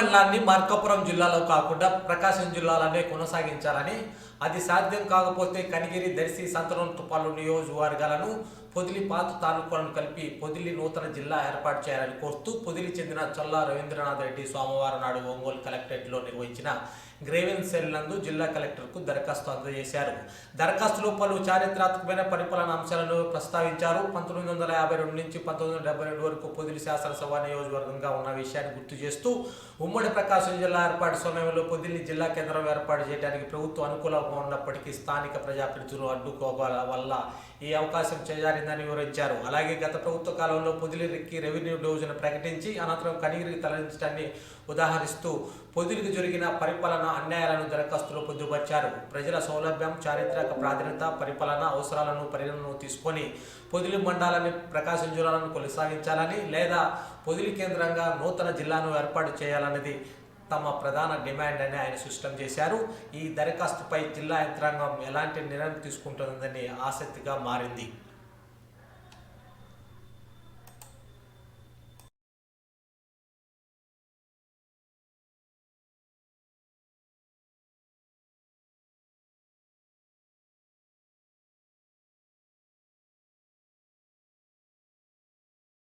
మండలాన్ని మార్కాపురం జిల్లాలో కాకుండా ప్రకాశం జిల్లాలోనే కొనసాగించాలని, అది సాధ్యం కాకపోతే కనిగిరి, దర్శి, సంతనూరు, తుపాలు నియోజకవర్గాలను పొదిలి పాత తాలూకాలను కలిపి పొదిలి నూతన జిల్లా ఏర్పాటు చేయాలని కోరుతూ పొదిలి చెందిన చల్లా రవీంద్రనాథ్ రెడ్డి సోమవారం నాడు ఒంగోలు కలెక్టరేట్లో నిర్వహించిన గ్రీవెన్స్ సెల్ నందు జిల్లా కలెక్టర్కు దరఖాస్తు అందజేశారు. దరఖాస్తులో పలు చారిత్రాత్మకమైన పరిపాలన అంశాలను ప్రస్తావించారు. 1952 నుంచి 1972 వరకు పొదిలి శాసనసభ నియోజకవర్గంగా ఉన్న విషయాన్ని గుర్తు చేస్తూ ఉమ్మడి ప్రకాశం జిల్లా ఏర్పాటు సమయంలో పొదిలి జిల్లా కేంద్రం ఏర్పాటు చేయడానికి ప్రభుత్వం అనుకూలంగా ఉన్నప్పటికీ స్థానిక ప్రజాప్రతినిధులు అడ్డుకోవడం వల్ల ఈ అవకాశం చేజారిందని వివరించారు. అలాగే గత ప్రభుత్వ కాలంలో పొదిలికి రెవెన్యూ డివిజన్ ప్రకటించి అనంతరం కనిగిరికి తరలించడాన్ని ఉదాహరిస్తూ పొదిలికి జరిగిన పరిపాలన అన్యాయాలను దరఖాస్తులో పొందుపరిచారు. ప్రజల సౌలభ్యం, చారిత్రక ప్రాధాన్యత, పరిపాలన అవసరాలను పరిగణనలో తీసుకొని పొదిలి మండలాన్ని ప్రకాశం జిల్లాలను కొనసాగించాలని లేదా పొదిలి కేంద్రంగా నూతన జిల్లాను ఏర్పాటు చేయాలన్నది తమ ప్రధాన డిమాండ్ అని ఆయన స్పష్టం చేశారు. ఈ దరఖాస్తుపై జిల్లా యంత్రాంగం ఎలాంటి నిర్ణయం తీసుకుంటుందని ఆసక్తిగా మారింది.